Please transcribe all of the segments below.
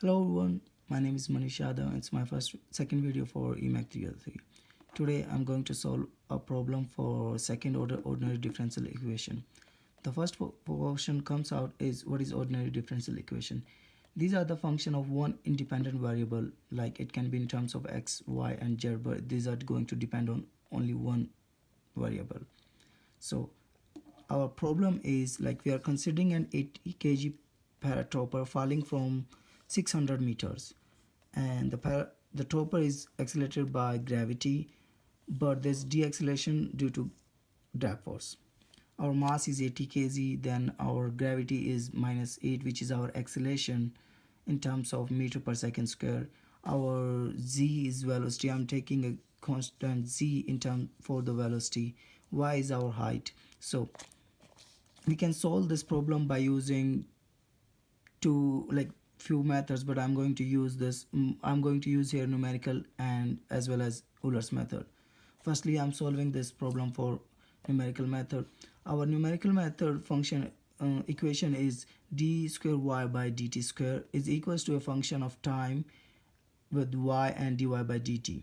Hello everyone, my name is Manish Yadav. It's my second video for EMAC 303. Today I'm going to solve a problem for second order ordinary differential equation. The first question comes out is what is ordinary differential equation? These are the function of one independent variable, like it can be in terms of x, y and z, but these are going to depend on only one variable. So our problem is like we are considering an 80 kg paratopper falling from 600 meters, and the topper is accelerated by gravity, but there's deceleration due to drag force. Our mass is 80 kg, then our gravity is -8, which is our acceleration in terms of meter per second square. Our z is velocity. I'm taking a constant z in term for the velocity. Y is our height. So we can solve this problem by using two few methods, but I'm going to use here numerical and as well as Euler's method. Firstly, I'm solving this problem for numerical method. Our numerical method function equation is d square y by dt square is equals to a function of time with y and dy by dt.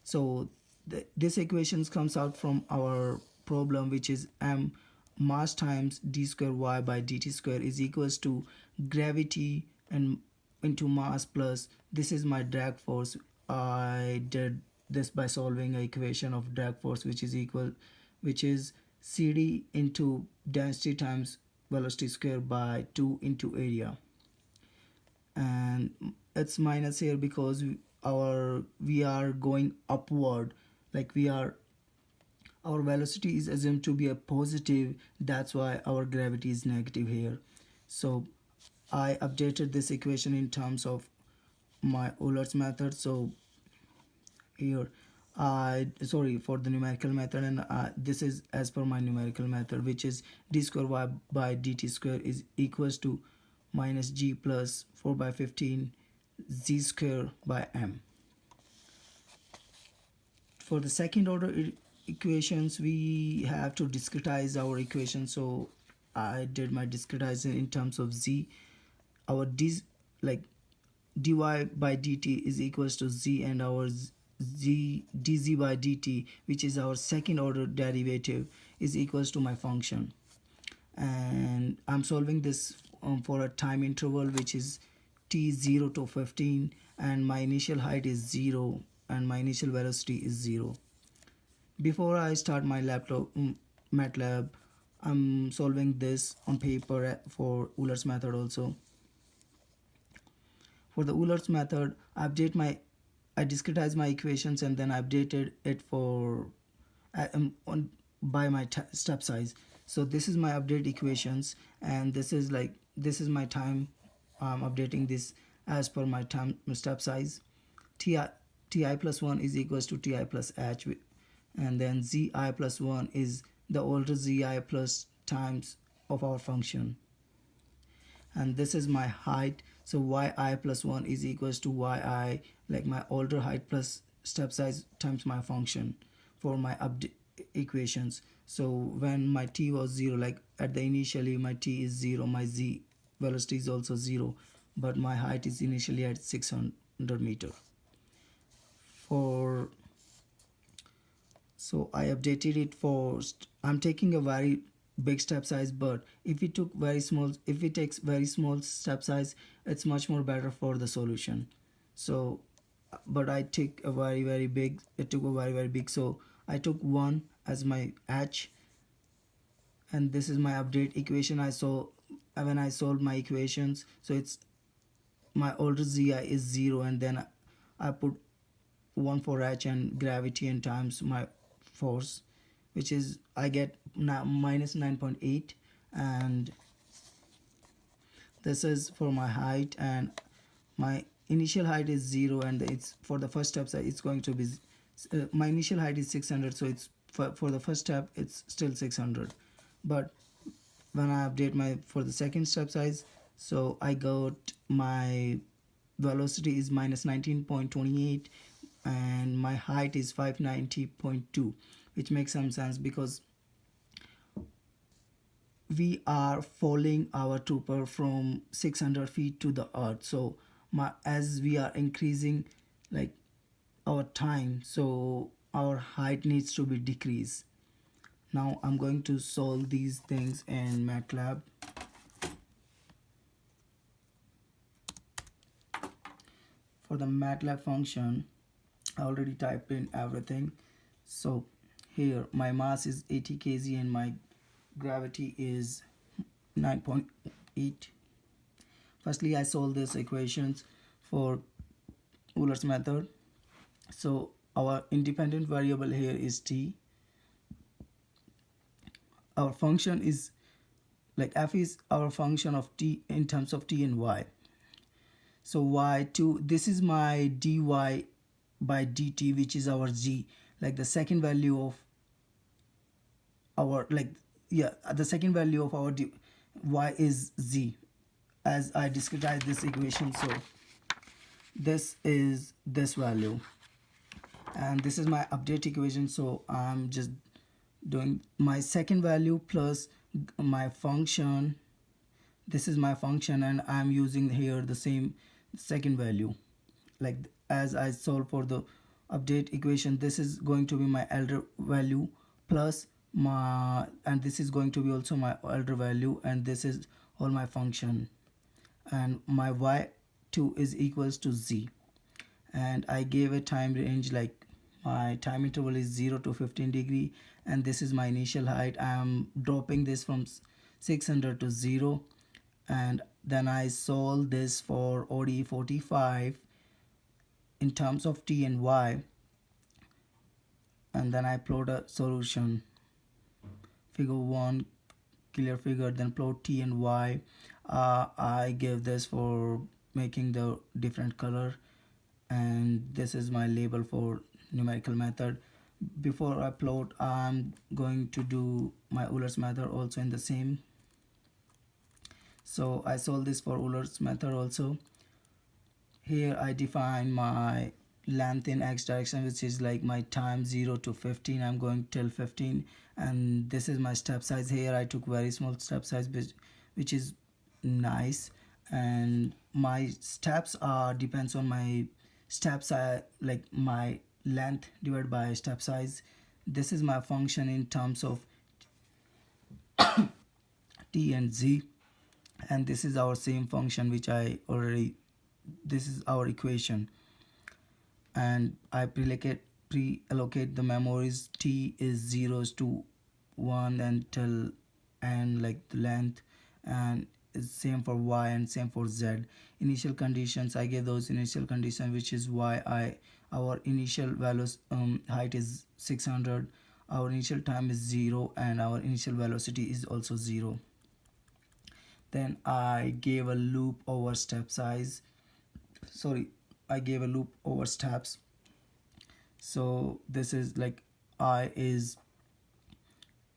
So this equation comes out from our problem, which is m mass times d square y by dt square is equals to gravity and into mass plus this is my drag force. I did this by solving an equation of drag force which is cd into density times velocity square by 2 into area, and it's minus here because we are going upward, like our velocity is assumed to be a positive, that's why our gravity is negative here. So I updated this equation in terms of my Euler's method. So here for the numerical method, and this is as per my numerical method, which is d square y by dt square is equals to minus g plus 4 by 15 z square by m. For the second order equations, we have to discretize our equation, so I did my discretizing in terms of z. Our dy by dt is equals to z, and our dz by dt, which is our second order derivative, is equals to my function. And I'm solving this for a time interval which is t0 to 15, and my initial height is 0 and my initial velocity is 0. Before I start my MATLAB, I'm solving this on paper for Euler's method also. For the Euler's method, I discretize my equations and then I updated it for by my step size. So this is my update equations, and this is my time. I'm updating this as per my time step size. ti plus 1 is equals to ti plus h, and then zi plus 1 is the older zi plus times of our function, and this is my height. So yi plus 1 is equals to yi, like my older height plus step size times my function for my update equations. So when my t was 0, like at the initially my t is 0, my z velocity is also 0, but my height is initially at 600 meter. So I updated it for I'm taking a very big step size, but if it takes very small step size, it's much more better for the solution. So but I took a very big, so I took 1 as my h, and this is my update equation I saw when I solved my equations. So it's my older zi is 0, and then I put 1 for h and gravity and times my force, which is I get now minus 9.8, and this is for my height, and my initial height is 0, and it's for the first step size it's going to be my initial height is 600, so it's for the first step it's still 600. But when I update my for the second step size, so I got my velocity is minus 19.28 and my height is 590.2, which makes some sense because we are falling our trooper from 600 feet to the earth. So as we are increasing like our time, so our height needs to be decreased. Now I'm going to solve these things in MATLAB. For the MATLAB function, I already typed in everything. So here my mass is 80 kg and my gravity is 9.8. Firstly, I solve these equations for Euler's method. So our independent variable here is t. Our function is like f is our function of t in terms of t and y. So y2, this is my dy by dt, which is our g, like the second value of our the second value of our y is z, as I discretized this equation. So this is this value, and this is my update equation. So I'm just doing my second value plus my function. This is my function, and I'm using here the same second value. Like as I solve for the update equation, this is going to be my elder value plus my, and this is going to be also my elder value, and this is all my function, and my y2 is equals to z. And I gave a time range, like my time interval is 0 to 15 degree, and this is my initial height. I am dropping this from 600 to 0, and then I solve this for ODE 45 in terms of t and y, and then I plot a solution. Figure 1, clear figure, then plot t and y. I give this for making the different color, and this is my label for numerical method. Before I plot, I'm going to do my Euler's method also in the same. So I solve this for Euler's method also. Here I define my length in x direction, which is like my time 0 to 15. I'm going till 15, and this is my step size. Here I took very small step size, which is nice, and my steps are depends on my steps, like my length divided by step size. This is my function in terms of t and z, and this is our same function which I already, this is our equation. And I pre-allocate the memories. T is 0s to 1 until n, like the length, and it's same for y and same for z. Initial conditions, I gave those initial conditions, which is our initial values, height is 600, our initial time is 0, and our initial velocity is also 0. Then I gave a loop over step size, I gave a loop over steps. So this is like I is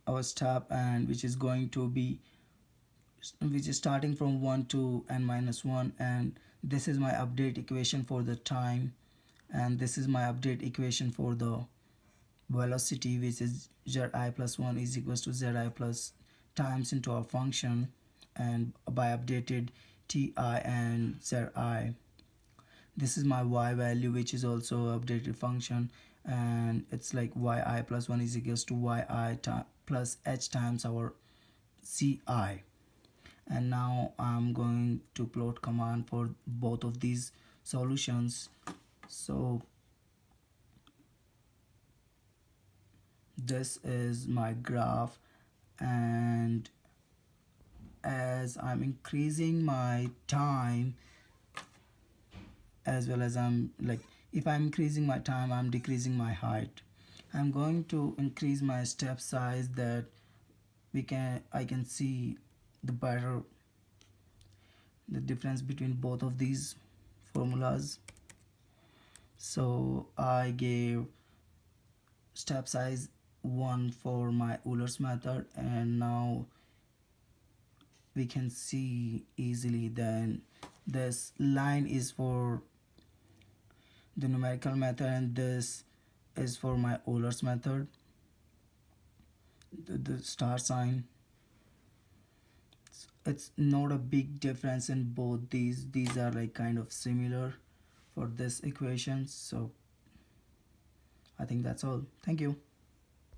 our step, and which is going to be, which is starting from 1 to n minus 1, and this is my update equation for the time, and this is my update equation for the velocity, which is zi plus 1 is equals to zi plus times into our function, and by updated ti and zi. This is my y value, which is also updated function, and it's like yi plus 1 is equals to yi plus h times our ci. And now I'm going to plot command for both of these solutions. So this is my graph, and as I'm increasing my time, as well as I'm like, if I'm increasing my time, I'm decreasing my height. I'm going to increase my step size, that I can see the better the difference between both of these formulas. So I gave step size 1 for my Euler's method, and now we can see easily then this line is for the numerical method, and this is for my Euler's method, the star sign. it's not a big difference in both these are like kind of similar for this equation. So I think that's all. Thank you.